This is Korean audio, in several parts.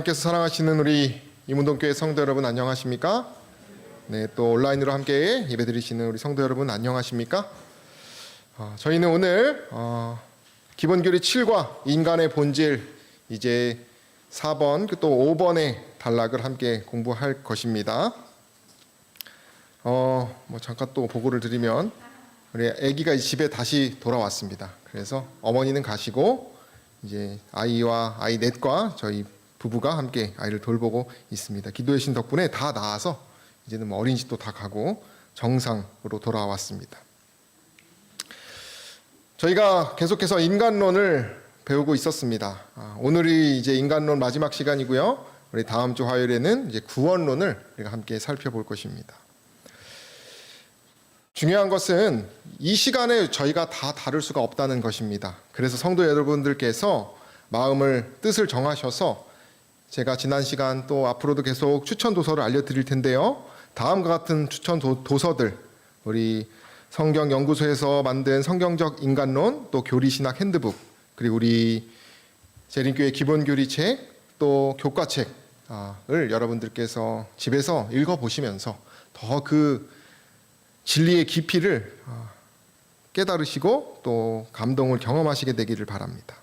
하나님께서 사랑하시는 우리 이문동교회 성도 여러분 안녕하십니까? 네, 또 온라인으로 함께 예배드리시는 우리 성도 여러분 안녕하십니까? 저희는 오늘 기본교리 7과 인간의 본질 이제 4번 또 5번의 단락을 함께 공부할 것입니다. 잠깐 또 보고를 드리면 우리 아기가 집에 다시 돌아왔습니다. 그래서 어머니는 가시고 이제 아이와 아이 넷과 저희 부부가 함께 아이를 돌보고 있습니다. 기도의 신 덕분에 다 나아서 이제는 뭐 어린이집도 다 가고 정상으로 돌아왔습니다. 저희가 계속해서 인간론을 배우고 있었습니다. 오늘이 이제 인간론 마지막 시간이고요. 우리 다음 주 화요일에는 이제 구원론을 우리가 함께 살펴볼 것입니다. 중요한 것은 이 시간에 저희가 다 다룰 수가 없다는 것입니다. 그래서 성도 여러분들께서 뜻을 정하셔서 제가 지난 시간 또 앞으로도 계속 추천 도서를 알려드릴 텐데요. 다음과 같은 추천 도서들, 우리 성경연구소에서 만든 성경적 인간론, 또 교리신학 핸드북, 그리고 우리 재림교회 기본교리책, 또 교과책을 여러분들께서 집에서 읽어보시면서 더 그 진리의 깊이를 깨달으시고 또 감동을 경험하시게 되기를 바랍니다.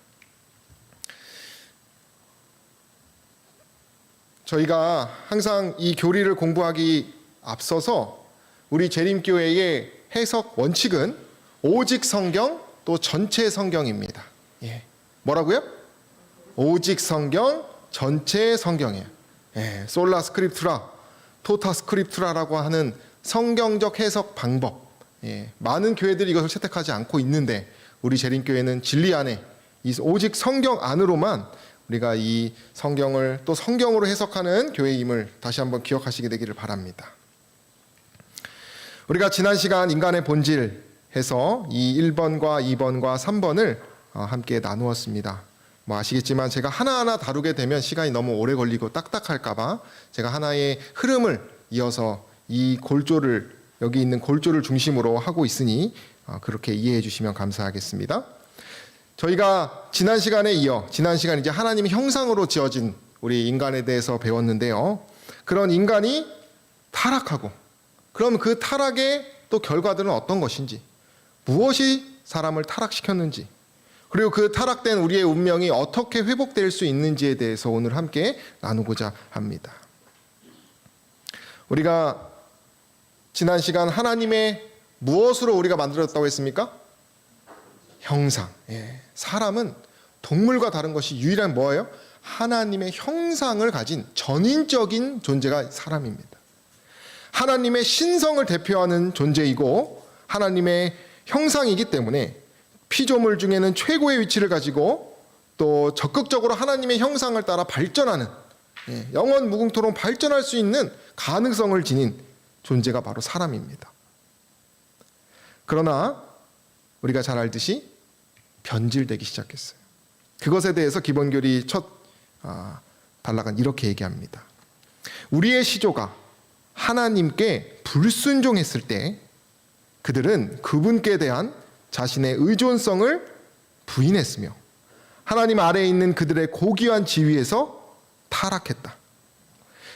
저희가 항상 이 교리를 공부하기 앞서서 우리 재림교회의 해석 원칙은 오직 성경 또 전체 성경입니다. 뭐라고요? 오직 성경, 전체 성경이에요. 솔라 스크립투라, 토타 스크립투라라고 하는 성경적 해석 방법. 많은 교회들이 이것을 채택하지 않고 있는데 우리 재림교회는 진리 안에 이 오직 성경 안으로만 우리가 이 성경을 또 성경으로 해석하는 교회임을 다시 한번 기억하시게 되기를 바랍니다. 우리가 지난 시간 인간의 본질 해서 이 1번과 2번과 3번을 함께 나누었습니다. 아시겠지만 제가 하나하나 다루게 되면 시간이 너무 오래 걸리고 딱딱할까봐 제가 하나의 흐름을 이어서 이 골조를 여기 있는 골조를 중심으로 하고 있으니 그렇게 이해해 주시면 감사하겠습니다. 저희가 지난 시간에 이어 지난 시간 이제 하나님의 형상으로 지어진 우리 인간에 대해서 배웠는데요. 그런 인간이 타락하고 그럼 그 타락의 또 결과들은 어떤 것인지, 무엇이 사람을 타락시켰는지, 그리고 그 타락된 우리의 운명이 어떻게 회복될 수 있는지에 대해서 오늘 함께 나누고자 합니다. 우리가 지난 시간 하나님의 무엇으로 우리가 만들어졌다고 했습니까? 형상. 사람은 동물과 다른 것이 유일한 뭐예요? 하나님의 형상을 가진 전인적인 존재가 사람입니다. 하나님의 신성을 대표하는 존재이고 하나님의 형상이기 때문에 피조물 중에는 최고의 위치를 가지고 또 적극적으로 하나님의 형상을 따라 발전하는 영원 무궁토록 발전할 수 있는 가능성을 지닌 존재가 바로 사람입니다. 그러나 우리가 잘 알듯이 변질되기 시작했어요. 그것에 대해서 기본교리 첫 단락은 이렇게 얘기합니다. 우리의 시조가 하나님께 불순종했을 때 그들은 그분께 대한 자신의 의존성을 부인했으며 하나님 아래에 있는 그들의 고귀한 지위에서 타락했다.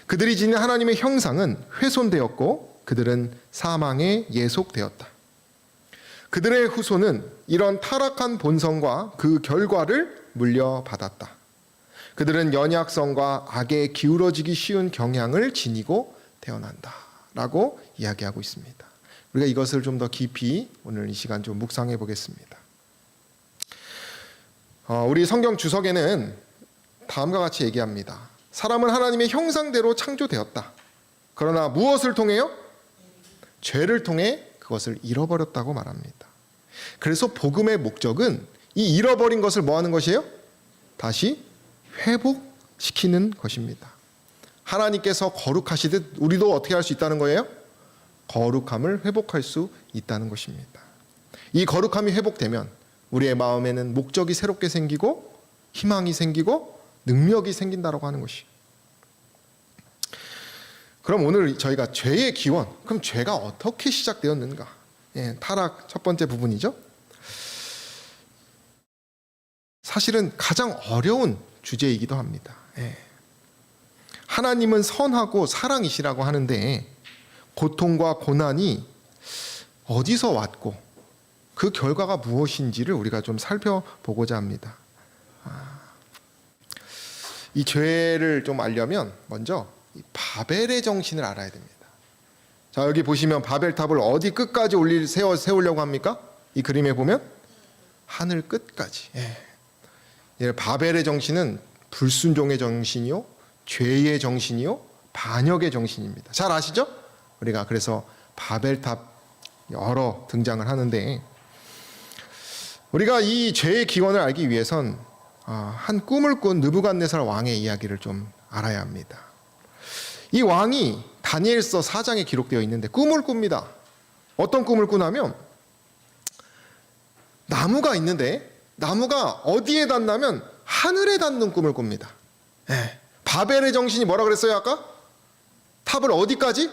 그들이 지닌 하나님의 형상은 훼손되었고 그들은 사망에 예속되었다. 그들의 후손은 이런 타락한 본성과 그 결과를 물려받았다. 그들은 연약성과 악에 기울어지기 쉬운 경향을 지니고 태어난다 라고 이야기하고 있습니다. 우리가 이것을 좀 더 깊이 오늘 이 시간 좀 묵상해 보겠습니다. 우리 성경 주석에는 다음과 같이 얘기합니다. 사람은 하나님의 형상대로 창조되었다. 그러나 무엇을 통해요? 죄를 통해 그것을 잃어버렸다고 말합니다. 그래서 복음의 목적은 이 잃어버린 것을 뭐 하는 것이에요? 다시 회복시키는 것입니다. 하나님께서 거룩하시듯 우리도 어떻게 할 수 있다는 거예요? 거룩함을 회복할 수 있다는 것입니다. 이 거룩함이 회복되면 우리의 마음에는 목적이 새롭게 생기고 희망이 생기고 능력이 생긴다라고 하는 것이. 그럼 오늘 저희가 죄의 기원, 그럼 죄가 어떻게 시작되었는가? 타락 첫 번째 부분이죠. 사실은 가장 어려운 주제이기도 합니다. 하나님은 선하고 사랑이시라고 하는데 고통과 고난이 어디서 왔고 그 결과가 무엇인지를 우리가 좀 살펴보고자 합니다. 이 죄를 좀 알려면 먼저 이 바벨의 정신을 알아야 됩니다. 자, 여기 보시면 바벨탑을 어디 끝까지 세우려고 합니까? 이 그림에 보면 하늘 끝까지. 바벨의 정신은 불순종의 정신이요, 죄의 정신이요, 반역의 정신입니다. 잘 아시죠? 우리가 그래서 바벨탑 여러 등장을 하는데, 우리가 이 죄의 기원을 알기 위해선 한 꿈을 꾼 느부갓네살 왕의 이야기를 좀 알아야 합니다. 이 왕이 다니엘서 4장에 기록되어 있는데 꿈을 꿉니다. 어떤 꿈을 꾸냐면 나무가 있는데 나무가 어디에 닿냐면 하늘에 닿는 꿈을 꿉니다. 바벨의 정신이 뭐라 그랬어요 아까? 탑을 어디까지?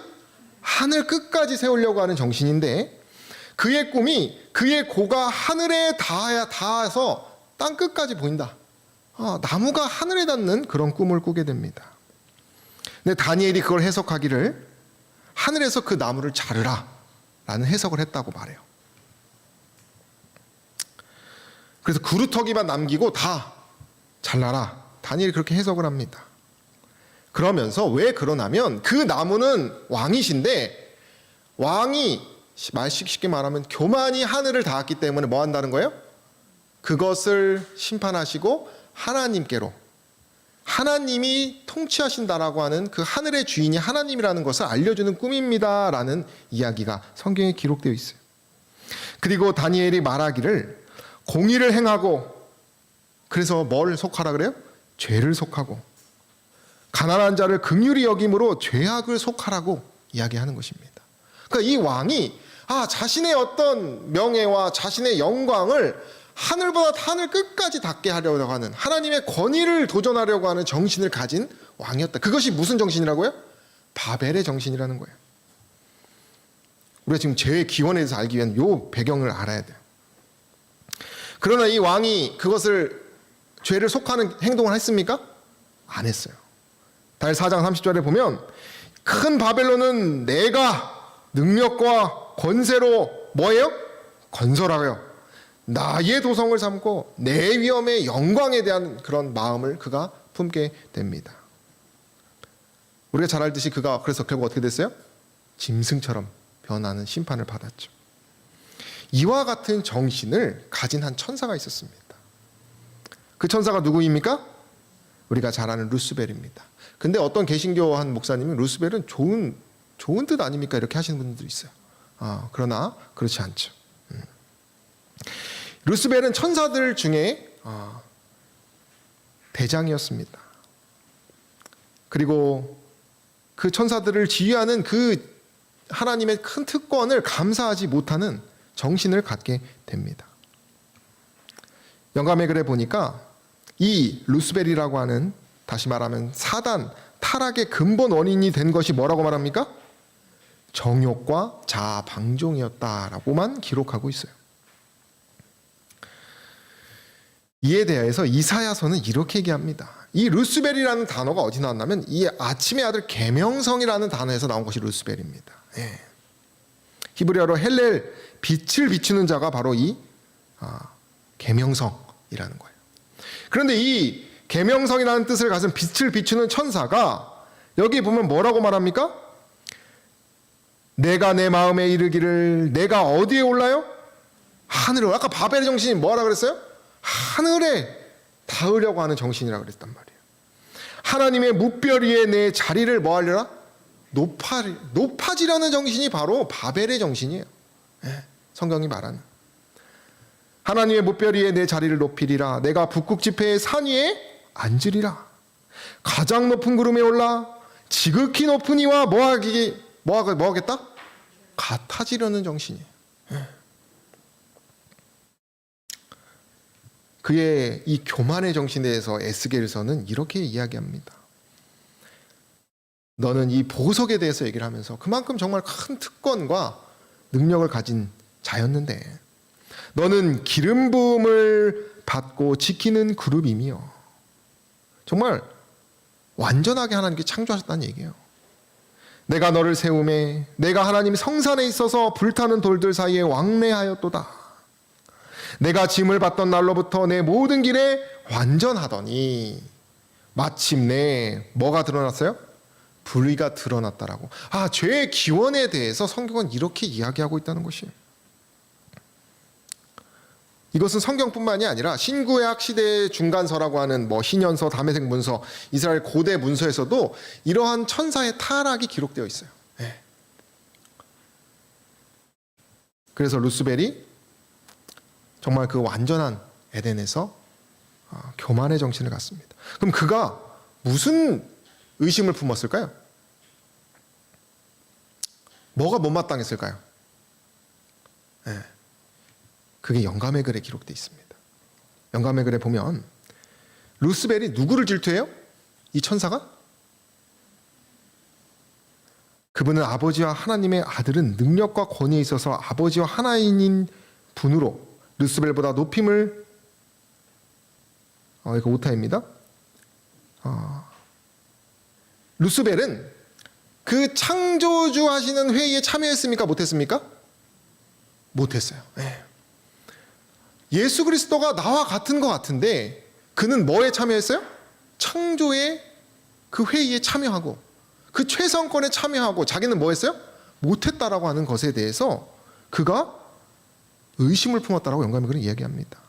하늘 끝까지 세우려고 하는 정신인데, 그의 꿈이 그의 고가 하늘에 닿아서 땅 끝까지 보인다. 나무가 하늘에 닿는 그런 꿈을 꾸게 됩니다. 근데 다니엘이 그걸 해석하기를 하늘에서 그 나무를 자르라 라는 해석을 했다고 말해요. 그래서 구루터기만 남기고 다 잘라라. 다니엘이 그렇게 해석을 합니다. 그러면서 왜 그러냐면 그 나무는 왕이신데, 왕이 쉽게 말하면 교만이 하늘을 닿았기 때문에 뭐 한다는 거예요? 그것을 심판하시고 하나님께로, 하나님이 통치하신다라고 하는 그 하늘의 주인이 하나님이라는 것을 알려주는 꿈입니다 라는 이야기가 성경에 기록되어 있어요. 그리고 다니엘이 말하기를 공의를 행하고, 그래서 뭘 속하라 그래요? 죄를 속하고, 가난한 자를 긍휼히 여김으로 죄악을 속하라고 이야기하는 것입니다. 그러니까 이 왕이 자신의 어떤 명예와 자신의 영광을 하늘보다 하늘 끝까지 닿게 하려고 하는, 하나님의 권위를 도전하려고 하는 정신을 가진 왕이었다. 그것이 무슨 정신이라고요? 바벨의 정신이라는 거예요. 우리가 지금 죄의 기원에 대해서 알기 위한 요 배경을 알아야 돼요. 그러나 이 왕이 그것을, 죄를 속하는 행동을 했습니까? 안 했어요. 다니엘 4장 30절에 보면 큰 바벨론은 내가 능력과 권세로 뭐예요? 건설하여 나의 도성을 삼고 내 위엄의 영광에 대한 그런 마음을 그가 품게 됩니다. 우리가 잘 알듯이 그가 그래서 결국 어떻게 됐어요? 짐승처럼 변하는 심판을 받았죠. 이와 같은 정신을 가진 한 천사가 있었습니다. 그 천사가 누구입니까? 우리가 잘 아는 루스벨입니다. 근데 어떤 개신교 한 목사님은 루스벨은 좋은 뜻 아닙니까? 이렇게 하시는 분들도 있어요. 그러나 그렇지 않죠. 루스벨은 천사들 중에 대장이었습니다. 그리고 그 천사들을 지휘하는 그 하나님의 큰 특권을 감사하지 못하는 정신을 갖게 됩니다. 영감의 글에 보니까 이 루스벨이라고 하는, 다시 말하면 사단, 타락의 근본 원인이 된 것이 뭐라고 말합니까? 정욕과 자아 방종이었다라고만 기록하고 있어요. 이에 대해서 이사야서는 이렇게 얘기합니다. 이 루스벨이라는 단어가 어디 나왔냐면 이 아침의 아들 계명성이라는 단어에서 나온 것이 루스벨입니다. 히브리어로 헬렐, 빛을 비추는 자가 바로 이 계명성이라는 거예요. 그런데 이 계명성이라는 뜻을 가진 빛을 비추는 천사가 여기 보면 뭐라고 말합니까? 내가 내 마음에 이르기를, 내가 어디에 올라요? 하늘에. 아까 바벨의 정신이 뭐라 그랬어요? 하늘에 닿으려고 하는 정신이라고 그랬단 말이에요. 하나님의 무별 위에 내 자리를 뭐 하려라? 높아지려는 정신이 바로 바벨의 정신이에요. 성경이 말하는. 하나님의 무별 위에 내 자리를 높이리라. 내가 북극 지폐의 산 위에 앉으리라. 가장 높은 구름에 올라 지극히 높은 이와 뭐하겠다? 같아지려는 정신이에요. 그의 이 교만의 정신에 대해서 에스겔서는 이렇게 이야기합니다. 너는 이 보석에 대해서 얘기를 하면서 그만큼 정말 큰 특권과 능력을 가진 자였는데 너는 기름 부음을 받고 지키는 그룹이며, 정말 완전하게 하나님께 창조하셨다는 얘기예요. 내가 너를 세우매 내가 하나님 성산에 있어서 불타는 돌들 사이에 왕래하였도다. 내가 짐을 받던 날로부터 내 모든 길에 완전하더니 마침내 뭐가 드러났어요? 불의가 드러났다라고. 죄의 기원에 대해서 성경은 이렇게 이야기하고 있다는 것이에요. 이것은 성경뿐만이 아니라 신구약 시대의 중간서라고 하는 신현서, 다메섹 문서, 이스라엘 고대 문서에서도 이러한 천사의 타락이 기록되어 있어요. 네. 그래서 루스벨이 정말 그 완전한 에덴에서 교만의 정신을 갖습니다. 그럼 그가 무슨 의심을 품었을까요? 뭐가 못마땅했을까요? 네. 그게 영감의 글에 기록되어 있습니다. 영감의 글에 보면 루스벨이 누구를 질투해요? 이 천사가? 그분은 아버지와 하나님의 아들은 능력과 권위에 있어서 아버지와 하나인인 분으로 루스벨보다 높임을 이거 오타입니다. 루스벨은 그 창조주 하시는 회의에 참여했습니까? 못했습니까? 못했어요. 네. 예수 그리스도가 나와 같은 것 같은데 그는 뭐에 참여했어요? 창조의 그 회의에 참여하고 그 최선권에 참여하고 자기는 뭐 했어요? 못했다라고 하는 것에 대해서 그가 의심을 품었다라고 영감의 글은 이야기합니다.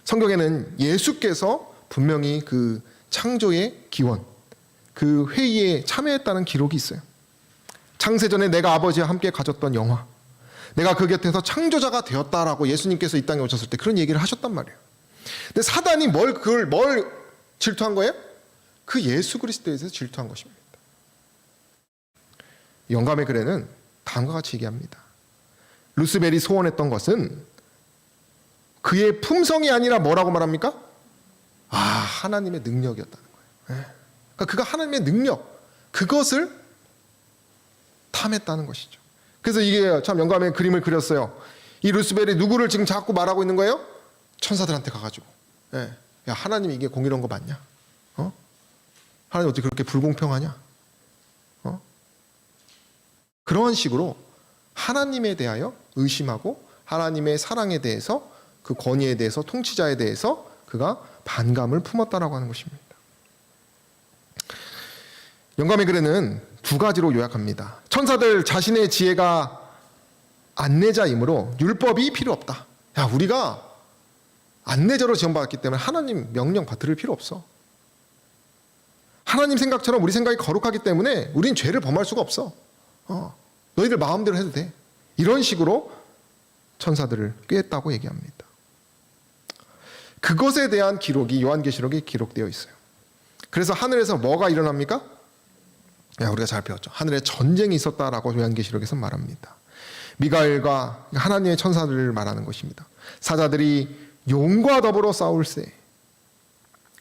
성경에는 예수께서 분명히 그 창조의 기원, 그 회의에 참여했다는 기록이 있어요. 창세전에 내가 아버지와 함께 가졌던 영화, 내가 그 곁에서 창조자가 되었다라고 예수님께서 이 땅에 오셨을 때 그런 얘기를 하셨단 말이에요. 근데 사단이 뭘 질투한 거예요? 그 예수 그리스도에 대해서 질투한 것입니다. 영감의 글에는 다음과 같이 얘기합니다. 루스벨이 소원했던 것은 그의 품성이 아니라 뭐라고 말합니까? 하나님의 능력이었다는 거예요. 그러니까 그가 하나님의 능력, 그것을 탐했다는 것이죠. 그래서 이게 참 영감의 그림을 그렸어요. 이 루스벨이 누구를 지금 자꾸 말하고 있는 거예요? 천사들한테 가가지고. 야, 하나님이 이게 공의로운 거 맞냐? 하나님 어떻게 그렇게 불공평하냐? 그런 식으로 하나님에 대하여 의심하고 하나님의 사랑에 대해서 그 권위에 대해서 통치자에 대해서 그가 반감을 품었다라고 하는 것입니다. 영감의 글에는 두 가지로 요약합니다. 천사들 자신의 지혜가 안내자이므로 율법이 필요 없다. 우리가 안내자로 지원받았기 때문에 하나님 명령 받들 필요 없어. 하나님 생각처럼 우리 생각이 거룩하기 때문에 우린 죄를 범할 수가 없어. 너희들 마음대로 해도 돼. 이런 식으로 천사들을 꾀했다고 얘기합니다. 그것에 대한 기록이 요한계시록에 기록되어 있어요. 그래서 하늘에서 뭐가 일어납니까? 우리가 잘 배웠죠. 하늘에 전쟁이 있었다라고 요한계시록에서 말합니다. 미가엘과 하나님의 천사들을 말하는 것입니다. 사자들이 용과 더불어 싸울세.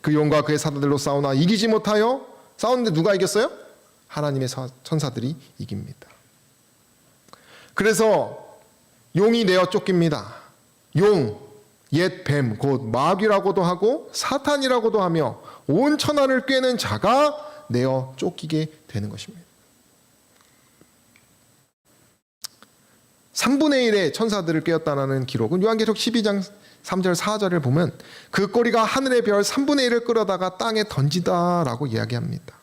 그 용과 그의 사자들로 싸우나 이기지 못하여 싸우는데 누가 이겼어요? 하나님의 천사들이 이깁니다. 그래서 용이 내어 쫓깁니다. 용, 옛 뱀, 곧 마귀라고도 하고 사탄이라고도 하며 온 천하를 꿰는 자가 내어 쫓기게 되는 것입니다. 3분의 1의 천사들을 꿰었다는 기록은 요한계시록 12장 3절 4절을 보면 그 꼬리가 하늘의 별 3분의 1을 끌어다가 땅에 던지다라고 이야기합니다.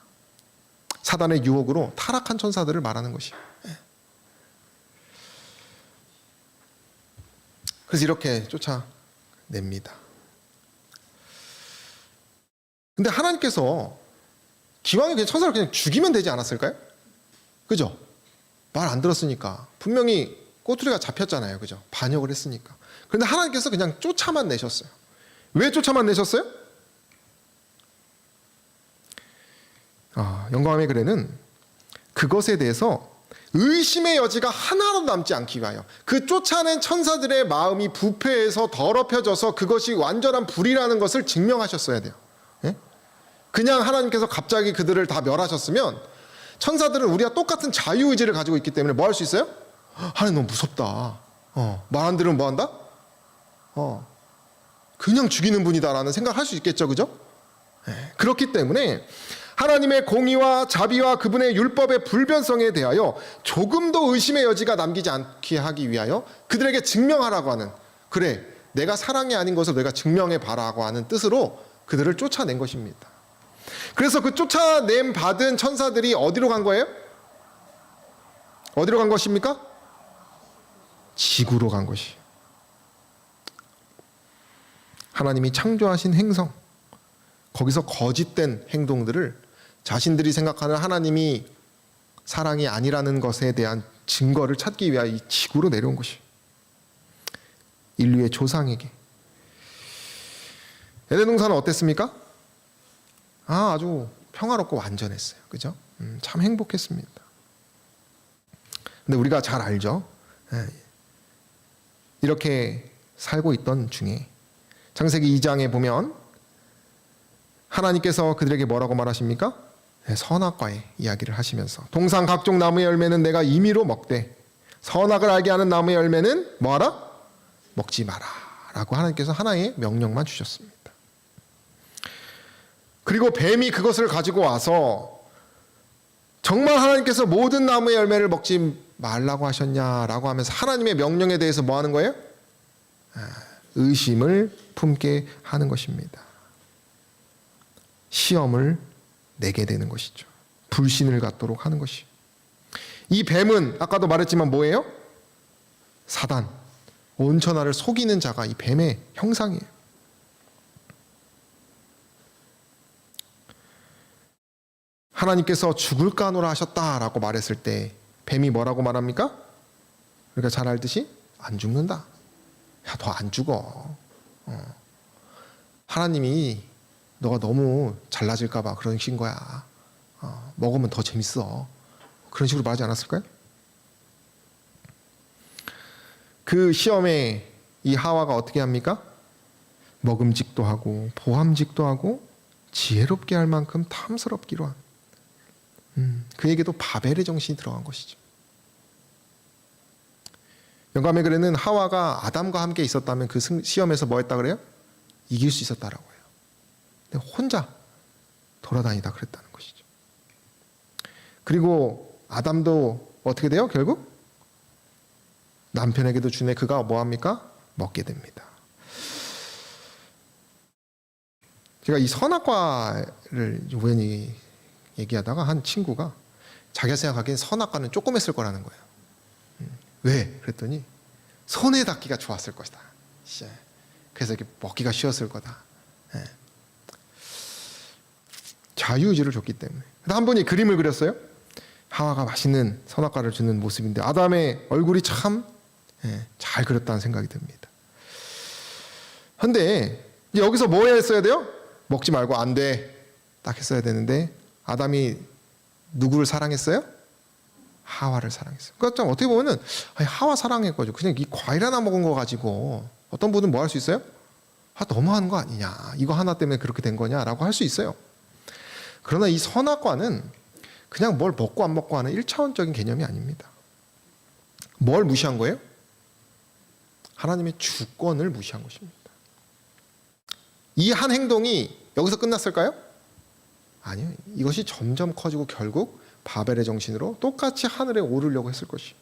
사단의 유혹으로 타락한 천사들을 말하는 것이에요. 그래서 이렇게 쫓아냅니다. 근데 하나님께서 기왕에 그냥 천사를 그냥 죽이면 되지 않았을까요? 그죠? 말 안 들었으니까. 분명히 꼬투리가 잡혔잖아요. 그죠? 반역을 했으니까. 그런데 하나님께서 그냥 쫓아만 내셨어요. 왜 쫓아만 내셨어요? 영감의 글에는 그것에 대해서 의심의 여지가 하나도 남지 않기 위하여 그 쫓아낸 천사들의 마음이 부패해서 더럽혀져서 그것이 완전한 불이라는 것을 증명하셨어야 돼요. 예? 그냥 하나님께서 갑자기 그들을 다 멸하셨으면 천사들은 우리와 똑같은 자유의지를 가지고 있기 때문에 뭐 할 수 있어요? 하나님 너무 무섭다. 말 안 들으면 뭐 한다? 그냥 죽이는 분이다라는 생각을 할 수 있겠죠. 그죠? 그렇기 때문에 하나님의 공의와 자비와 그분의 율법의 불변성에 대하여 조금도 의심의 여지가 남기지 않게 하기 위하여 그들에게 증명하라고 하는, 그래 내가 사랑이 아닌 것을 내가 증명해봐라고 하는 뜻으로 그들을 쫓아낸 것입니다. 그래서 그 쫓아냄 받은 천사들이 어디로 간 거예요? 어디로 간 것입니까? 지구로 간 것이에요. 하나님이 창조하신 행성, 거기서 거짓된 행동들을 자신들이 생각하는 하나님이 사랑이 아니라는 것에 대한 증거를 찾기 위하여 이 지구로 내려온 것이, 인류의 조상에게. 에덴 동산은 어땠습니까? 아주 평화롭고 완전했어요. 그죠? 참 행복했습니다. 근데 우리가 잘 알죠? 이렇게 살고 있던 중에 창세기 2장에 보면 하나님께서 그들에게 뭐라고 말하십니까? 선악과의 이야기를 하시면서 동산 각종 나무의 열매는 내가 임의로 먹되 선악을 알게 하는 나무의 열매는 뭐하라? 먹지 마라 라고 하나님께서 하나의 명령만 주셨습니다. 그리고 뱀이 그것을 가지고 와서 정말 하나님께서 모든 나무의 열매를 먹지 말라고 하셨냐라고 하면서 하나님의 명령에 대해서 뭐 하는 거예요? 의심을 품게 하는 것입니다. 시험을 내게 되는 것이죠. 불신을 갖도록 하는 것이. 이 뱀은 아까도 말했지만 뭐예요? 사단, 온천하를 속이는 자가 이 뱀의 형상이에요. 하나님께서 죽을까 하노라 하셨다라고 말했을 때 뱀이 뭐라고 말합니까? 우리가 잘 알듯이 안 죽는다. 야, 너 안 죽어. 하나님이 너가 너무 잘나질까 봐 그러신 거야. 먹으면 더 재밌어. 그런 식으로 말하지 않았을까요? 그 시험에 이 하와가 어떻게 합니까? 먹음직도 하고 보함직도 하고 지혜롭게 할 만큼 탐스럽기로 한, 그에게도 바벨의 정신이 들어간 것이죠. 영감의 글에는 하와가 아담과 함께 있었다면 그 시험에서 뭐 했다 그래요? 이길 수 있었다라고 해요. 근데 혼자 돌아다니다 그랬다는 것이죠. 그리고 아담도 어떻게 돼요? 결국 남편에게도 주네. 그가 뭐 합니까? 먹게 됩니다. 제가 이 선악과를 우연히 얘기하다가 한 친구가 자기가 생각하기엔 선악과는 조그맸을 거라는 거예요. 왜? 그랬더니 손에 닿기가 좋았을 것이다. 그래서 이렇게 먹기가 쉬웠을 거다. 자유의지를 줬기 때문에. 한 분이 그림을 그렸어요. 하와가 맛있는 선악과를 주는 모습인데 아담의 얼굴이 참 잘 그렸다는 생각이 듭니다. 그런데 여기서 뭐 했어야 돼요? 먹지 말고 안 돼. 딱 했어야 되는데 아담이 누구를 사랑했어요? 하와를 사랑했어요. 그러니까 어떻게 보면은 하와 사랑했거든요. 그냥 이 과일 하나 먹은 거 가지고 어떤 분은 뭐 할 수 있어요? 너무하는 거 아니냐. 이거 하나 때문에 그렇게 된 거냐라고 할 수 있어요. 그러나 이 선악과는 그냥 뭘 먹고 안 먹고 하는 1차원적인 개념이 아닙니다. 뭘 무시한 거예요? 하나님의 주권을 무시한 것입니다. 이 한 행동이 여기서 끝났을까요? 아니요. 이것이 점점 커지고 결국 바벨의 정신으로 똑같이 하늘에 오르려고 했을 것이.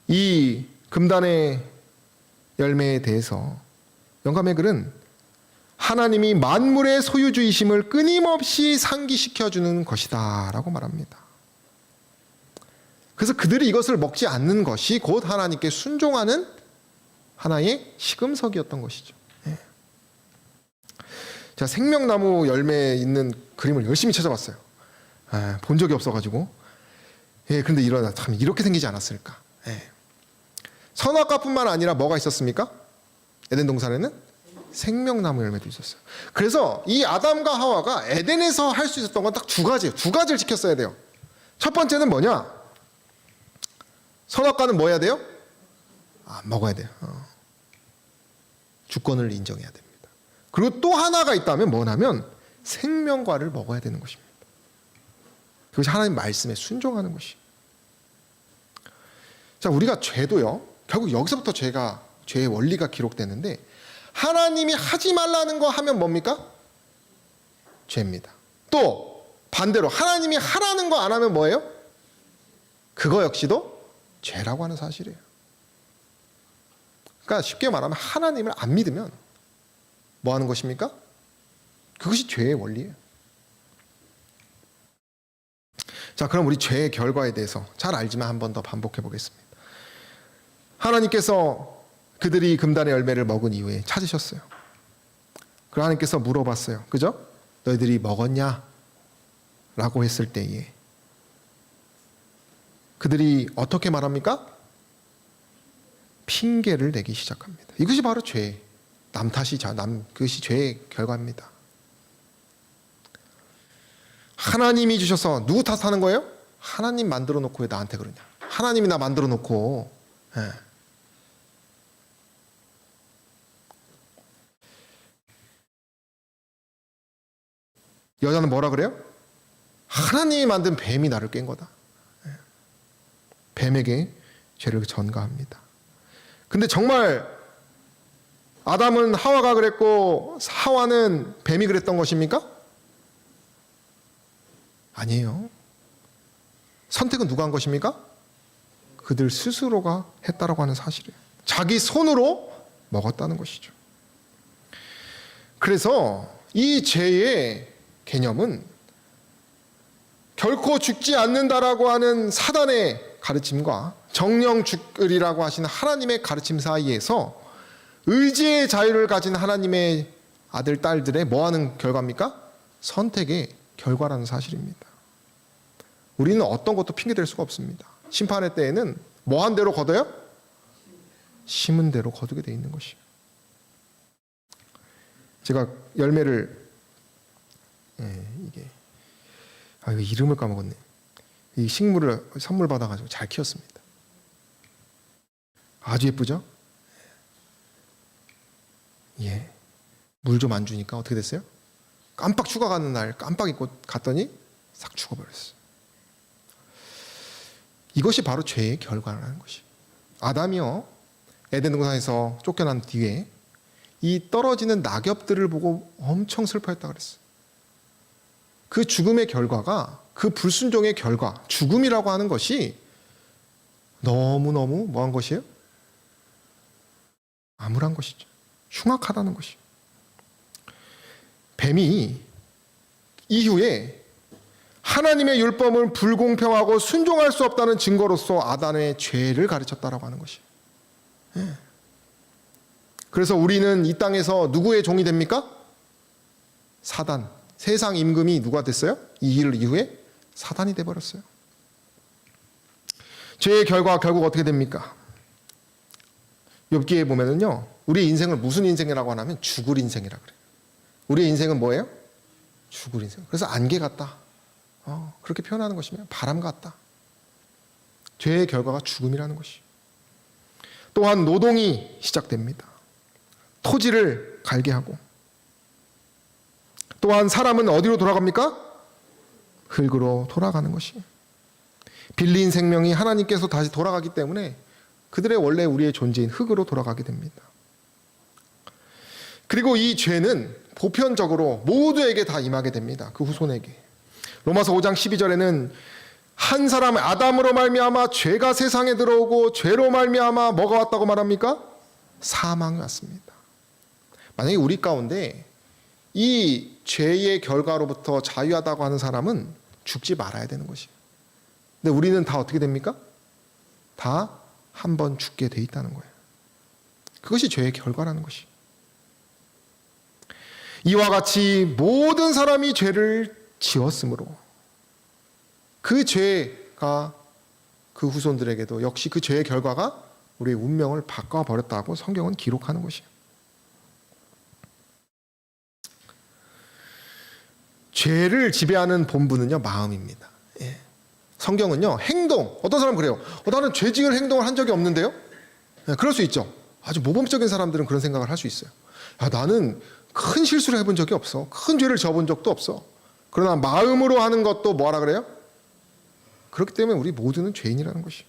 이 금단의 열매에 대해서 영감의 글은 하나님이 만물의 소유주이심을 끊임없이 상기시켜주는 것이다 라고 말합니다. 그래서 그들이 이것을 먹지 않는 것이 곧 하나님께 순종하는 하나의 시금석이었던 것이죠. 제가 생명나무 열매에 있는 그림을 열심히 찾아봤어요. 본 적이 없어가지고. 그런데 참 이렇게 생기지 않았을까. 선악과뿐만 아니라 뭐가 있었습니까? 에덴 동산에는 생명나무 열매도 있었어요. 그래서 이 아담과 하와가 에덴에서 할 수 있었던 건 딱 두 가지를 지켰어야 돼요. 첫 번째는 뭐냐? 선악과는 뭐 해야 돼요? 먹어야 돼요. 주권을 인정해야 됩니다. 그리고 또 하나가 있다면 뭐냐면 생명과를 먹어야 되는 것입니다. 그것이 하나님 말씀에 순종하는 것이. 자, 우리가 죄도요. 결국 여기서부터 죄의 원리가 기록되는데 하나님이 하지 말라는 거 하면 뭡니까? 죄입니다. 또 반대로 하나님이 하라는 거 안 하면 뭐예요? 그거 역시도 죄라고 하는 사실이에요. 그러니까 쉽게 말하면 하나님을 안 믿으면 뭐 하는 것입니까? 그것이 죄의 원리예요. 자, 그럼 우리 죄의 결과에 대해서 잘 알지만 한 번 더 반복해 보겠습니다. 하나님께서 그들이 금단의 열매를 먹은 이후에 찾으셨어요. 그리고 하나님께서 물어봤어요. 그죠? 너희들이 먹었냐? 라고 했을 때에 그들이 어떻게 말합니까? 핑계를 내기 시작합니다. 이것이 바로 죄. 남 탓이죠. 그것이 죄의 결과입니다. 하나님이 주셔서 누구 탓하는 거예요? 하나님 만들어 놓고 왜 나한테 그러냐? 하나님이 나 만들어 놓고. 예. 여자는 뭐라 그래요? 하나님이 만든 뱀이 나를 깬 거다. 예. 뱀에게 죄를 전가합니다. 근데 정말 아담은 하와가 그랬고 하와는 뱀이 그랬던 것입니까? 아니에요. 선택은 누가 한 것입니까? 그들 스스로가 했다라고 하는 사실이에요. 자기 손으로 먹었다는 것이죠. 그래서 이 죄의 개념은 결코 죽지 않는다라고 하는 사단의 가르침과 정령 죽으리라고 하시는 하나님의 가르침 사이에서 의지의 자유를 가진 하나님의 아들, 딸들의 뭐하는 결과입니까? 선택의 결과라는 사실입니다. 우리는 어떤 것도 핑계댈 수가 없습니다. 심판의 때에는 뭐한 대로 거둬요? 심은 대로 거두게 돼 있는 것이에요. 제가 열매를 이게 이거 이름을 까먹었네. 이 식물을 선물 받아가지고 잘 키웠습니다. 아주 예쁘죠? 예. 물 좀 안 주니까 어떻게 됐어요? 깜빡 휴가 가는 날 깜빡 잊고 갔더니 싹 죽어버렸어요. 이것이 바로 죄의 결과라는 것이. 아담이요, 에덴 동산에서 쫓겨난 뒤에 이 떨어지는 낙엽들을 보고 엄청 슬퍼했다 그랬어요. 그 죽음의 결과가, 그 불순종의 결과, 죽음이라고 하는 것이 너무너무 뭐한 것이에요? 암울한 것이죠. 흉악하다는 것이에요. 뱀이 이후에 하나님의 율법을 불공평하고 순종할 수 없다는 증거로서 아담의 죄를 가르쳤다라고 하는 것이에요. 예. 그래서 우리는 이 땅에서 누구의 종이 됩니까? 사단. 세상 임금이 누가 됐어요? 이 일 이후에 사단이 돼버렸어요. 죄의 결과 결국 어떻게 됩니까? 욥기에 보면은요, 우리의 인생을 무슨 인생이라고 하냐면 죽을 인생이라 그래요. 우리의 인생은 뭐예요? 죽을 인생. 그래서 안개 같다. 그렇게 표현하는 것이면 바람 같다. 죄의 결과가 죽음이라는 것이. 또한 노동이 시작됩니다. 토지를 갈게 하고. 또한 사람은 어디로 돌아갑니까? 흙으로 돌아가는 것이. 빌린 생명이 하나님께서 다시 돌아가기 때문에 그들의 원래 우리의 존재인 흙으로 돌아가게 됩니다. 그리고 이 죄는 보편적으로 모두에게 다 임하게 됩니다. 그 후손에게. 로마서 5장 12절에는 한 사람 아담으로 말미암아 죄가 세상에 들어오고 죄로 말미암아 뭐가 왔다고 말합니까? 사망이 왔습니다. 만약에 우리 가운데 이 죄의 결과로부터 자유하다고 하는 사람은 죽지 말아야 되는 것이에요. 근데 우리는 다 어떻게 됩니까? 다 한 번 죽게 돼 있다는 거예요. 그것이 죄의 결과라는 것이에요. 이와 같이 모든 사람이 죄를 지었으므로 그 죄가 그 후손들에게도 역시 그 죄의 결과가 우리의 운명을 바꿔버렸다고 성경은 기록하는 것이에요. 죄를 지배하는 본부는요, 마음입니다. 예. 성경은요, 행동, 어떤 사람은 그래요. 나는 죄 지을 행동을 한 적이 없는데요? 예, 그럴 수 있죠. 아주 모범적인 사람들은 그런 생각을 할 수 있어요. 나는 큰 실수를 해본 적이 없어. 큰 죄를 저본 적도 없어. 그러나 마음으로 하는 것도 뭐라 그래요? 그렇기 때문에 우리 모두는 죄인이라는 것이.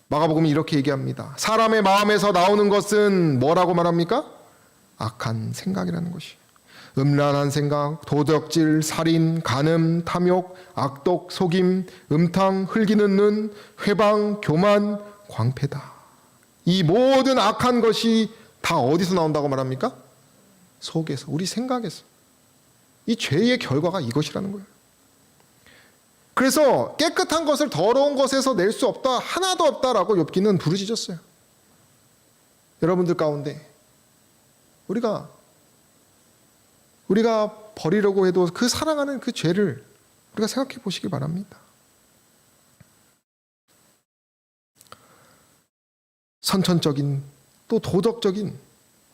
마가복음이 이렇게 얘기합니다. 사람의 마음에서 나오는 것은 뭐라고 말합니까? 악한 생각이라는 것이. 음란한 생각, 도덕질, 살인, 간음, 탐욕, 악독, 속임, 음탕, 흘기는 눈, 회방, 교만, 광패다. 이 모든 악한 것이 다 어디서 나온다고 말합니까? 속에서, 우리 생각에서. 이 죄의 결과가 이것이라는 거예요. 그래서 깨끗한 것을 더러운 것에서 낼 수 없다, 하나도 없다라고 욥기는 부르짖었어요. 여러분들 가운데 우리가 버리려고 해도 그 사랑하는 그 죄를 우리가 생각해 보시기 바랍니다. 선천적인 또 도덕적인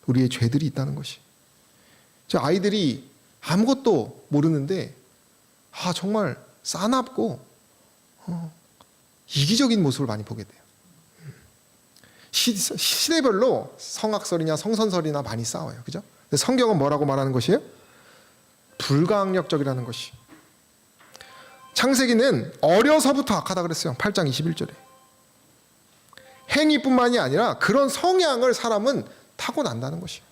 우리의 죄들이 있다는 것이. 저 아이들이 아무것도 모르는데 정말 싸납고 이기적인 모습을 많이 보게 돼요. 시대별로 성악설이냐 성선설이나 많이 싸워요. 그죠? 근데 성경은 뭐라고 말하는 것이에요? 불가항력적이라는 것이. 창세기는 어려서부터 악하다 그랬어요. 8장 21절에. 행위뿐만이 아니라 그런 성향을 사람은 타고난다는 것이에요.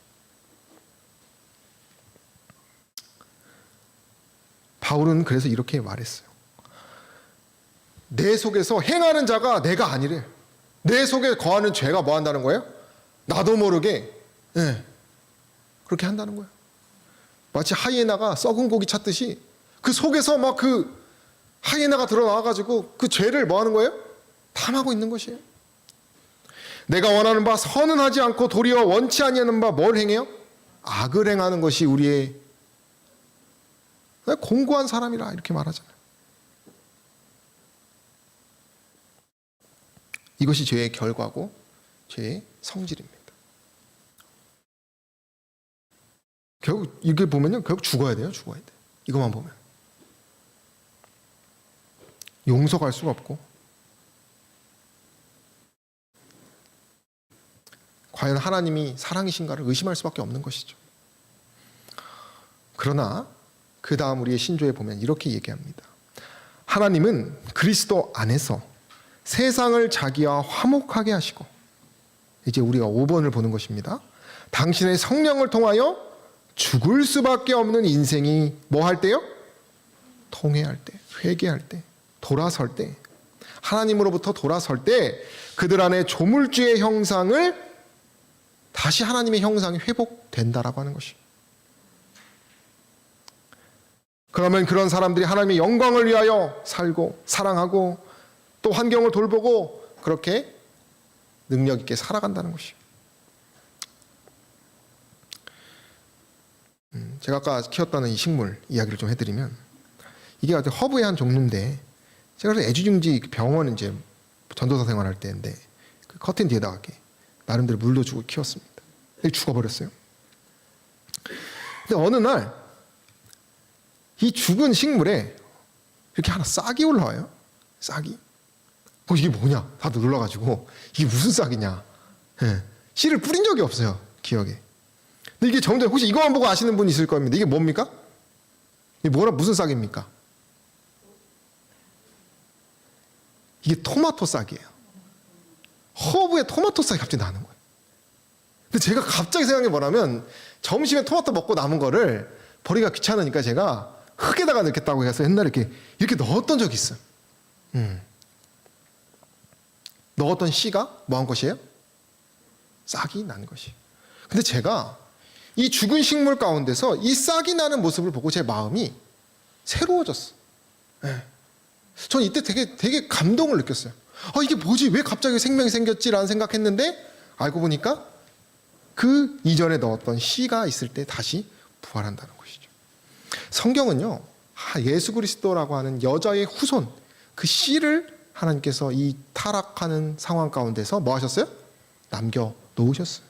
바울은 그래서 이렇게 말했어요. 내 속에서 행하는 자가 내가 아니래. 내 속에 거하는 죄가 뭐 한다는 거예요? 나도 모르게 그렇게 한다는 거예요. 마치 하이에나가 썩은 고기 찾듯이 그 속에서 막 그 하이에나가 드러나와가지고 그 죄를 뭐 하는 거예요? 탐하고 있는 것이에요. 내가 원하는 바 선은 하지 않고 도리어 원치 아니하는 바 뭘 행해요? 악을 행하는 것이 우리의 공고한 사람이라 이렇게 말하잖아요. 이것이 죄의 결과고 죄의 성질입니다. 결국 이게 보면요, 결국 죽어야 돼요. 죽어야 돼. 이것만 보면 용서할 수가 없고, 과연 하나님이 사랑이신가를 의심할 수밖에 없는 것이죠. 그러나 그 다음 우리의 신조에 보면 이렇게 얘기합니다. 하나님은 그리스도 안에서 세상을 자기와 화목하게 하시고, 이제 우리가 5번을 보는 것입니다. 당신의 성령을 통하여 죽을 수밖에 없는 인생이 뭐 할 때요? 통회할 때, 회개할 때, 돌아설 때, 하나님으로부터 돌아설 때 그들 안에 조물주의 형상을 다시 하나님의 형상이 회복된다라고 하는 것이. 그러면 그런 사람들이 하나님의 영광을 위하여 살고 사랑하고 또 환경을 돌보고 그렇게 능력 있게 살아간다는 것이. 제가 아까 키웠다는 이 식물 이야기를 좀 해드리면, 이게 허브의 한 종류인데, 제가 그래서 애지중지 병원 이제 전도사 생활할 때인데 그 커튼 뒤에다가 이렇게 나름대로 물도 주고 키웠습니다. 죽어버렸어요. 근데 어느 날 이 죽은 식물에 이렇게 하나 싹이 올라와요. 싹이. 이게 뭐냐? 다들 놀라가지고 이게 무슨 싹이냐? 씨를 뿌린 적이 없어요. 기억에. 근데 이게 점점, 혹시 이거만 보고 아시는 분 있을 겁니다. 이게 뭡니까? 이게 무슨 싹입니까? 이게 토마토 싹이에요. 허브에 토마토 싹이 갑자기 나는 거예요. 근데 제가 갑자기 생각한 게 뭐냐면, 점심에 토마토 먹고 남은 거를 버리기가 귀찮으니까 제가 흙에다가 넣겠다고 해서 옛날에 이렇게 넣었던 적이 있어요. 넣었던 씨가 뭐 한 것이에요? 싹이 난 것이. 근데 제가 이 죽은 식물 가운데서 이 싹이 나는 모습을 보고 제 마음이 새로워졌어. 저는 이때 되게 감동을 느꼈어요. 이게 뭐지? 왜 갑자기 생명이 생겼지라는 생각했는데, 알고 보니까 그 이전에 넣었던 씨가 있을 때 다시 부활한다는 것이죠. 성경은요, 예수 그리스도라고 하는 여자의 후손, 그 씨를 하나님께서 이 타락하는 상황 가운데서 뭐 하셨어요? 남겨 놓으셨어요.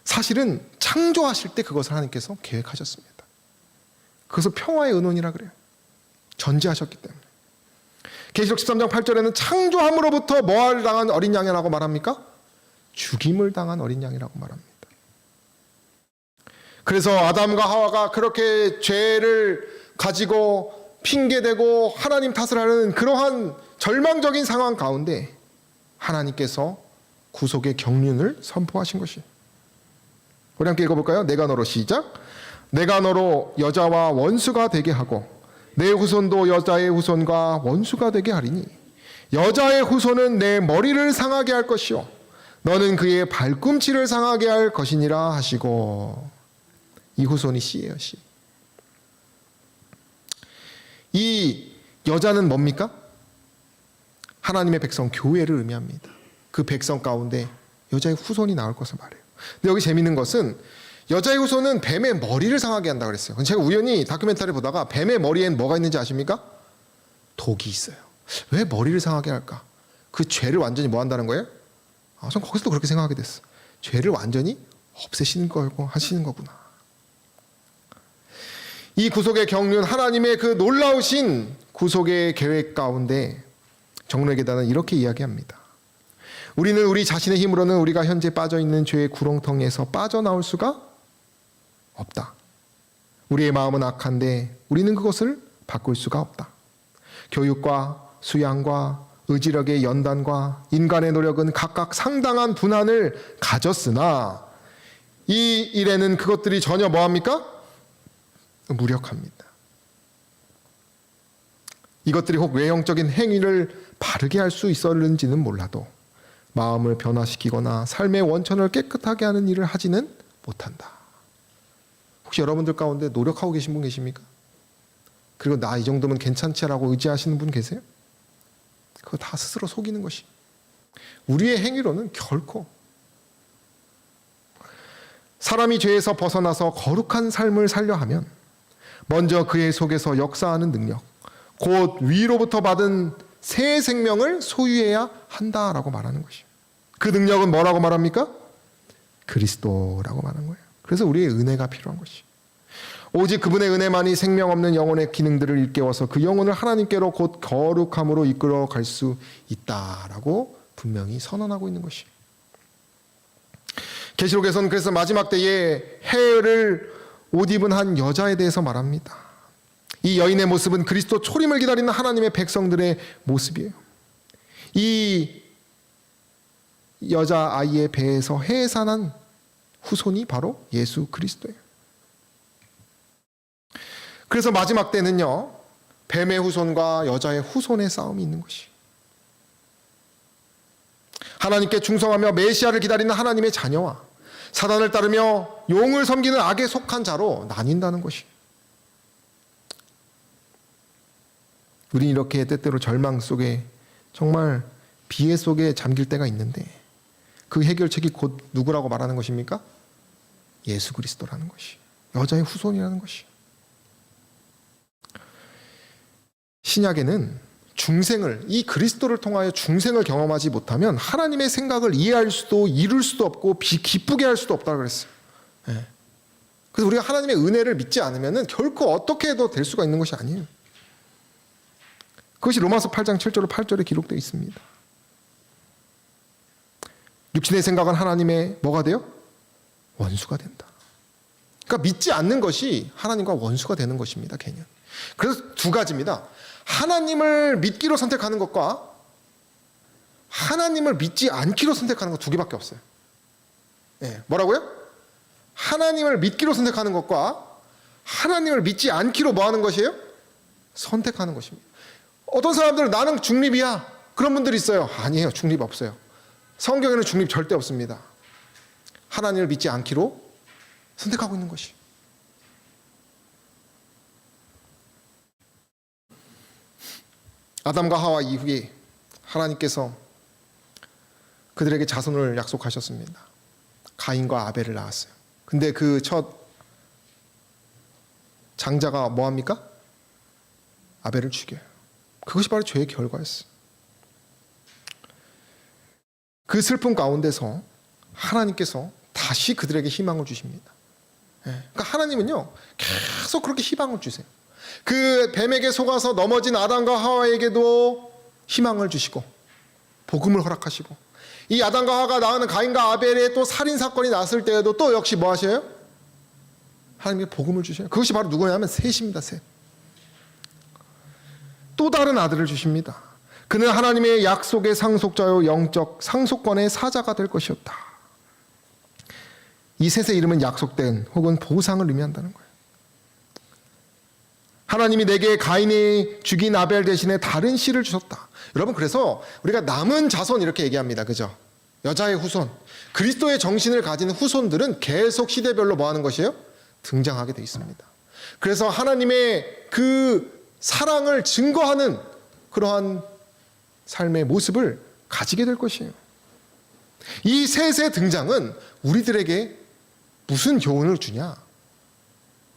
사실은 창조하실 때 그것을 하나님께서 계획하셨습니다. 그것을 평화의 은원이라 그래요. 전제하셨기 때문에. 계시록 13장 8절에는 창조함으로부터 뭐를 당한 어린 양이라고 말합니까? 죽임을 당한 어린 양이라고 말합니다. 그래서 아담과 하와가 그렇게 죄를 가지고 핑계대고 하나님 탓을 하는 그러한 절망적인 상황 가운데 하나님께서 구속의 경륜을 선포하신 것이. 우리 함께 읽어볼까요? 내가 너로 시작. 내가 너로 여자와 원수가 되게 하고 내 후손도 여자의 후손과 원수가 되게 하리니 여자의 후손은 내 머리를 상하게 할 것이요 너는 그의 발꿈치를 상하게 할 것이니라 하시고. 이 후손이 씨예요, 씨. 이 여자는 뭡니까? 하나님의 백성 교회를 의미합니다. 그 백성 가운데 여자의 후손이 나올 것을 말해요. 근데 여기 재밌는 것은 여자의 후손은 뱀의 머리를 상하게 한다 그랬어요. 제가 우연히 다큐멘터리 보다가 뱀의 머리엔 뭐가 있는지 아십니까? 독이 있어요. 왜 머리를 상하게 할까? 그 죄를 완전히 뭐 한다는 거예요? 전 거기서도 그렇게 생각하게 됐어. 죄를 완전히 없애시는 거고 하시는 거구나. 이 구속의 경륜, 하나님의 그 놀라우신 구속의 계획 가운데 정로의 계단은 이렇게 이야기합니다. 우리는 우리 자신의 힘으로는 우리가 현재 빠져있는 죄의 구렁텅이에서 빠져나올 수가 없다. 우리의 마음은 악한데 우리는 그것을 바꿀 수가 없다. 교육과 수양과 의지력의 연단과 인간의 노력은 각각 상당한 분한을 가졌으나 이 일에는 그것들이 전혀 뭐합니까? 무력합니다. 이것들이 혹 외형적인 행위를 바르게 할 수 있었는지는 몰라도 마음을 변화시키거나 삶의 원천을 깨끗하게 하는 일을 하지는 못한다. 혹시 여러분들 가운데 노력하고 계신 분 계십니까? 그리고 나 이 정도면 괜찮지라고 의지하시는 분 계세요? 그거 다 스스로 속이는 것이. 우리의 행위로는 결코 사람이 죄에서 벗어나서 거룩한 삶을 살려 하면 먼저 그의 속에서 역사하는 능력, 곧 위로부터 받은 새 생명을 소유해야 한다라고 말하는 것이에요. 그 능력은 뭐라고 말합니까? 그리스도라고 말하는 거예요. 그래서 우리의 은혜가 필요한 것이에요. 오직 그분의 은혜만이 생명 없는 영혼의 기능들을 일깨워서 그 영혼을 하나님께로 곧 거룩함으로 이끌어 갈 수 있다라고 분명히 선언하고 있는 것이에요. 계시록에서는 그래서 마지막 때에 해를 옷 입은 한 여자에 대해서 말합니다. 이 여인의 모습은 그리스도 초림을 기다리는 하나님의 백성들의 모습이에요. 이 여자아이의 배에서 해산한 후손이 바로 예수 그리스도예요. 그래서 마지막 때는요, 뱀의 후손과 여자의 후손의 싸움이 있는 것이. 하나님께 충성하며 메시아를 기다리는 하나님의 자녀와 사단을 따르며 용을 섬기는 악에 속한 자로 나뉜다는 것이. 우리는 이렇게 때때로 절망 속에 정말 비애 속에 잠길 때가 있는데 그 해결책이 곧 누구라고 말하는 것입니까? 예수 그리스도라는 것이. 여자의 후손이라는 것이. 신약에는 중생을, 이 그리스도를 통하여 중생을 경험하지 못하면 하나님의 생각을 이해할 수도 이룰 수도 없고 기쁘게 할 수도 없다고 그랬어요. 네. 그래서 우리가 하나님의 은혜를 믿지 않으면 결코 어떻게 해도 될 수가 있는 것이 아니에요. 그것이 로마서 8장 7절 8절에 기록되어 있습니다. 육신의 생각은 하나님의 뭐가 돼요? 원수가 된다. 그러니까 믿지 않는 것이 하나님과 원수가 되는 것입니다. 개념. 그래서 두 가지입니다. 하나님을 믿기로 선택하는 것과 하나님을 믿지 않기로 선택하는 것 두 개밖에 없어요. 네, 뭐라고요? 하나님을 믿기로 선택하는 것과 하나님을 믿지 않기로 뭐 하는 것이에요? 선택하는 것입니다. 어떤 사람들은 나는 중립이야. 그런 분들이 있어요. 아니에요. 중립 없어요. 성경에는 중립 절대 없습니다. 하나님을 믿지 않기로 선택하고 있는 것이. 아담과 하와 이후에 하나님께서 그들에게 자손을 약속하셨습니다. 가인과 아벨을 낳았어요. 근데 그 첫 장자가 뭐합니까? 아벨을 죽여요. 그것이 바로 죄의 결과였어요. 그 슬픔 가운데서 하나님께서 다시 그들에게 희망을 주십니다. 그러니까 하나님은요 계속 그렇게 희망을 주세요. 그 뱀에게 속아서 넘어진 아담과 하와에게도 희망을 주시고 복음을 허락하시고 이 아담과 하와가 낳은 가인과 아벨의 또 살인 사건이 났을 때에도 또 역시 뭐 하셔요? 하나님께 복음을 주셔요. 그것이 바로 누구냐면 셋입니다. 셋. 또 다른 아들을 주십니다. 그는 하나님의 약속의 상속자요 영적 상속권의 사자가 될 것이었다. 이 셋의 이름은 약속된 혹은 보상을 의미한다는 거예요. 하나님이 내게 가인이 죽인 아벨 대신에 다른 씨를 주셨다. 여러분, 그래서 우리가 남은 자손 이렇게 얘기합니다. 그죠? 여자의 후손. 그리스도의 정신을 가진 후손들은 계속 시대별로 뭐 하는 것이에요? 등장하게 돼 있습니다. 그래서 하나님의 그 사랑을 증거하는 그러한 삶의 모습을 가지게 될 것이에요. 이 셋의 등장은 우리들에게 무슨 교훈을 주냐?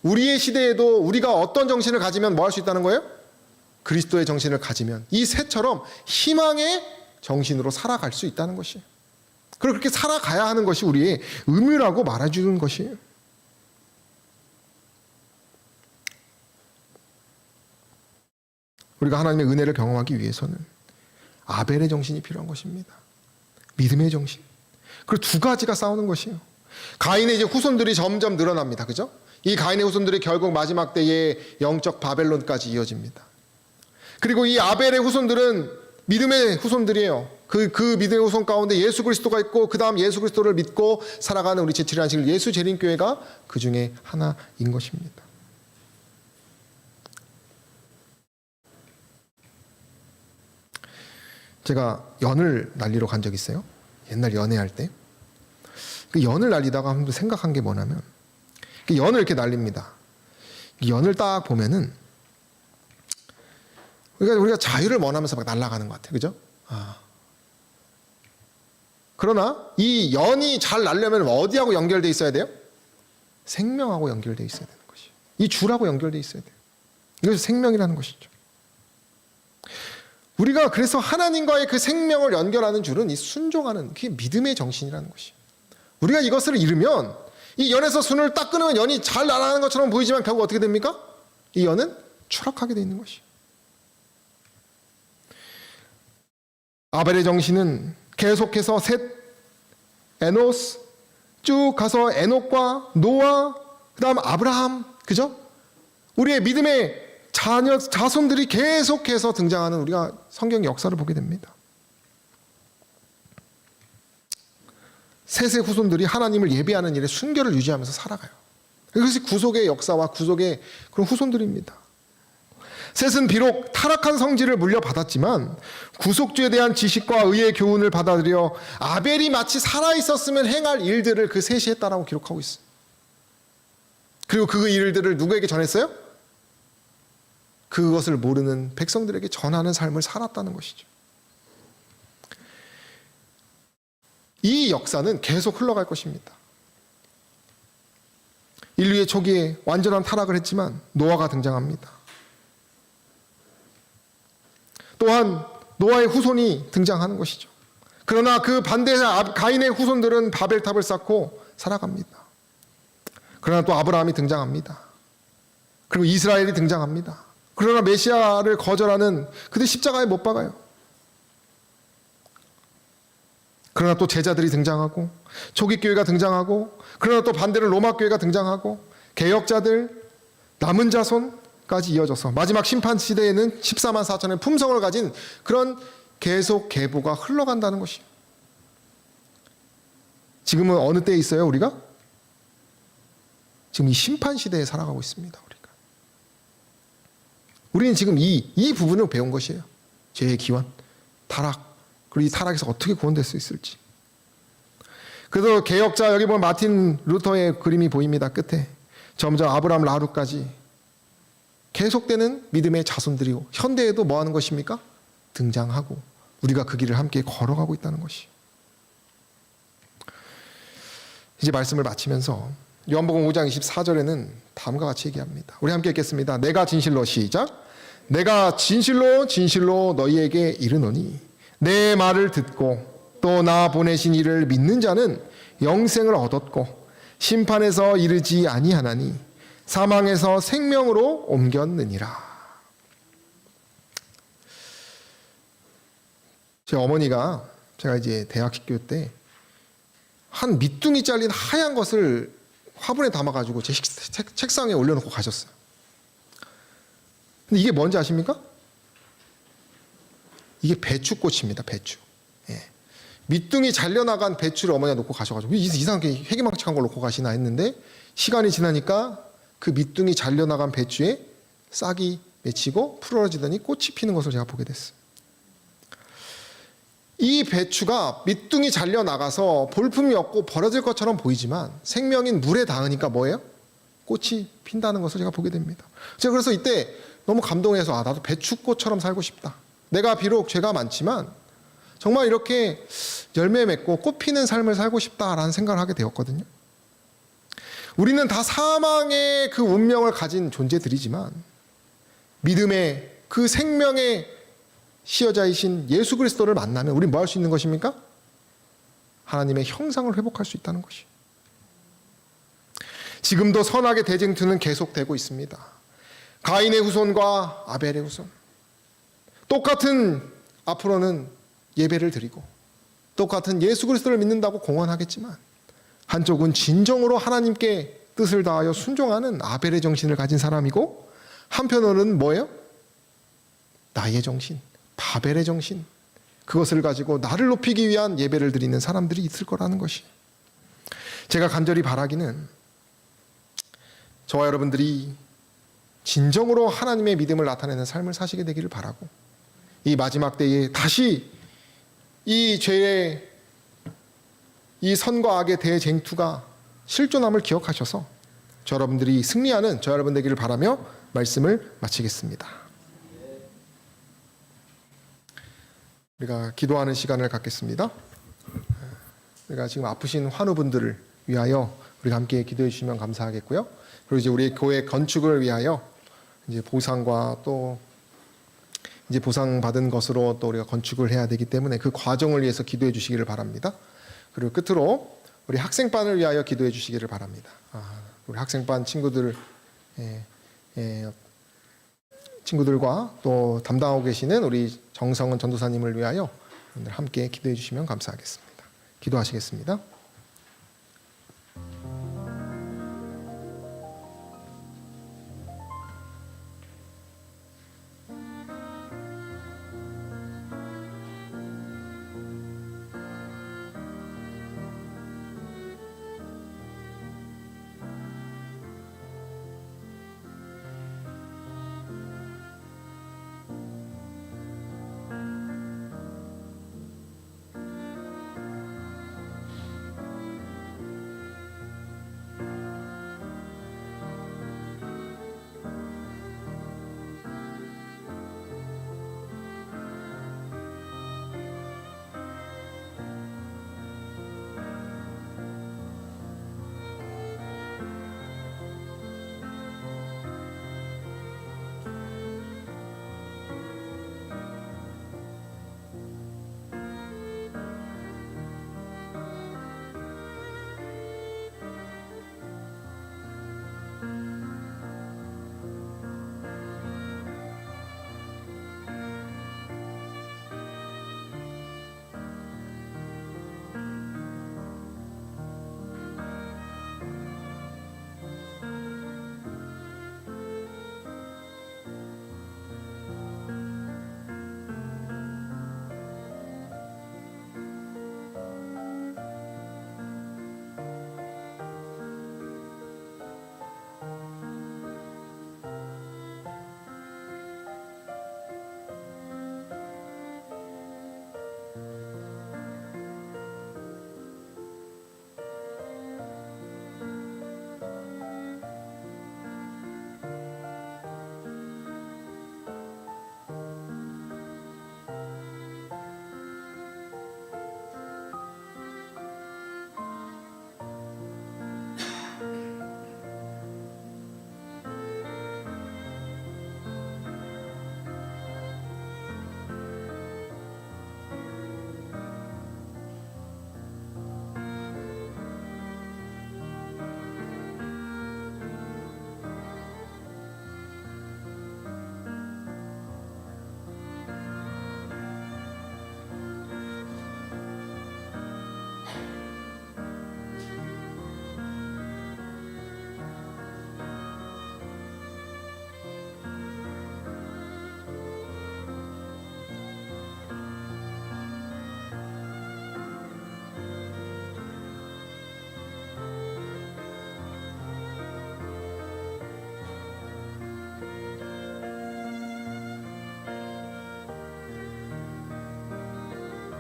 우리의 시대에도 우리가 어떤 정신을 가지면 뭐 할 수 있다는 거예요? 그리스도의 정신을 가지면 이 셋처럼 희망의 정신으로 살아갈 수 있다는 것이에요. 그리고 그렇게 살아가야 하는 것이 우리의 의무라고 말해주는 것이에요. 우리가 하나님의 은혜를 경험하기 위해서는 아벨의 정신이 필요한 것입니다. 믿음의 정신. 그리고 두 가지가 싸우는 것이에요. 가인의 이제 후손들이 점점 늘어납니다. 그죠? 이 가인의 후손들이 결국 마지막 때에 영적 바벨론까지 이어집니다. 그리고 이 아벨의 후손들은 믿음의 후손들이에요. 그 믿음의 후손 가운데 예수 그리스도가 있고 그 다음 예수 그리스도를 믿고 살아가는 우리 제7일 예수 재림교회가 그 중에 하나인 것입니다. 제가 연을 날리러 간 적 있어요. 옛날 연애할 때. 그 연을 날리다가 한번 생각한 게 뭐냐면, 그 연을 이렇게 날립니다. 연을 딱 보면은 우리가 자유를 원하면서 막 날아가는 것 같아요. 그죠? 그러나 이 연이 잘 날려면 어디하고 연결되어 있어야 돼요? 생명하고 연결되어 있어야 되는 것이에요. 이 줄하고 연결되어 있어야 돼요. 이것이 생명이라는 것이죠. 우리가 그래서 하나님과의 그 생명을 연결하는 줄은 이 순종하는 그게 믿음의 정신이라는 것이에요. 우리가 이것을 잃으면 이 연에서 순을 딱 끊으면 연이 잘 날아가는 것처럼 보이지만 결국 어떻게 됩니까? 이 연은 추락하게 되어 있는 것이에요. 아벨의 정신은 계속해서 셋, 에노스, 쭉 가서 에녹과 노아, 그 다음 아브라함, 그죠? 우리의 믿음의 자손들이 계속해서 등장하는 우리가 성경 역사를 보게 됩니다. 셋의 후손들이 하나님을 예배하는 일에 순결을 유지하면서 살아가요. 이것이 구속의 역사와 구속의 그런 후손들입니다. 셋은 비록 타락한 성질을 물려받았지만 구속주에 대한 지식과 의의 교훈을 받아들여 아벨이 마치 살아있었으면 행할 일들을 그 셋이 했다라고 기록하고 있어요. 그리고 그 일들을 누구에게 전했어요? 그것을 모르는 백성들에게 전하는 삶을 살았다는 것이죠. 이 역사는 계속 흘러갈 것입니다. 인류의 초기에 완전한 타락을 했지만 노아가 등장합니다. 또한 노아의 후손이 등장하는 것이죠. 그러나 그 반대의 가인의 후손들은 바벨탑을 쌓고 살아갑니다. 그러나 또 아브라함이 등장합니다. 그리고 이스라엘이 등장합니다. 그러나 메시아를 거절하는 그들 십자가에 못 박아요. 그러나 또 제자들이 등장하고 초기 교회가 등장하고 그러나 또 반대로 로마 교회가 등장하고 개혁자들, 남은 자손까지 이어져서 마지막 심판 시대에는 14만 4천의 품성을 가진 그런 계속 계보가 흘러간다는 것이에요. 지금은 어느 때에 있어요, 우리가? 지금 이 심판 시대에 살아가고 있습니다, 우리가. 우리는 지금 이 부분을 배운 것이에요. 죄의 기원, 타락, 그리고 이 타락에서 어떻게 구원될 수 있을지. 그래서 개혁자, 여기 보면 마틴 루터의 그림이 보입니다. 끝에 점점 아브라함 라루까지 계속되는 믿음의 자손들이 현대에도 뭐 하는 것입니까? 등장하고 우리가 그 길을 함께 걸어가고 있다는 것이. 이제 말씀을 마치면서 요한복음 5장 24절에는 다음과 같이 얘기합니다. 우리 함께 읽겠습니다. 내가 진실로, 시작. 내가 진실로 진실로 너희에게 이르노니 내 말을 듣고 또 나 보내신 이를 믿는 자는 영생을 얻었고 심판에서 이르지 아니하나니 사망에서 생명으로 옮겼느니라. 제 어머니가 제가 이제 대학교 때 한 밑둥이 잘린 하얀 것을 화분에 담아가지고 제 책상에 올려놓고 가셨어요. 근데 이게 뭔지 아십니까? 이게 배추꽃입니다. 배추. 예. 밑둥이 잘려나간 배추를 어머니가 놓고 가셔가지고 이상하게 회기망측한 걸 놓고 가시나 했는데 시간이 지나니까 그 밑둥이 잘려나간 배추에 싹이 맺히고 풀어지더니 꽃이 피는 것을 제가 보게 됐어요. 이 배추가 밑둥이 잘려나가서 볼품이 없고 버려질 것처럼 보이지만 생명인 물에 닿으니까 뭐예요? 꽃이 핀다는 것을 제가 보게 됩니다. 제가 그래서 이때 너무 감동해서 나도 배추꽃처럼 살고 싶다. 내가 비록 죄가 많지만 정말 이렇게 열매 맺고 꽃 피는 삶을 살고 싶다라는 생각을 하게 되었거든요. 우리는 다 사망의 그 운명을 가진 존재들이지만 믿음의 그 생명의 시여자이신 예수 그리스도를 만나면 우리는 뭐 할 수 있는 것입니까? 하나님의 형상을 회복할 수 있다는 것이. 지금도 선악의 대쟁투는 계속되고 있습니다. 가인의 후손과 아벨의 후손. 똑같은 앞으로는 예배를 드리고 똑같은 예수 그리스도를 믿는다고 공언하겠지만 한쪽은 진정으로 하나님께 뜻을 다하여 순종하는 아벨의 정신을 가진 사람이고 한편으로는 뭐예요? 나의 정신, 바벨의 정신, 그것을 가지고 나를 높이기 위한 예배를 드리는 사람들이 있을 거라는 것이. 제가 간절히 바라기는 저와 여러분들이 진정으로 하나님의 믿음을 나타내는 삶을 사시게 되기를 바라고 이 마지막 때에 다시 이 죄의 이 선과 악의 대쟁투가 실존함을 기억하셔서 저 여러분들이 승리하는 저 여러분 되기를 바라며 말씀을 마치겠습니다. 우리가 기도하는 시간을 갖겠습니다. 우리가 지금 아프신 환우분들을 위하여 우리가 함께 기도해 주시면 감사하겠고요. 그리고 이제 우리 교회 건축을 위하여 이제 보상과 또 이제 보상받은 것으로 또 우리가 건축을 해야 되기 때문에 그 과정을 위해서 기도해 주시기를 바랍니다. 그리고 끝으로 우리 학생반을 위하여 기도해 주시기를 바랍니다. 우리 학생반 친구들과 또 담당하고 계시는 우리 정성은 전도사님을 위하여 함께 기도해 주시면 감사하겠습니다. 기도하시겠습니다.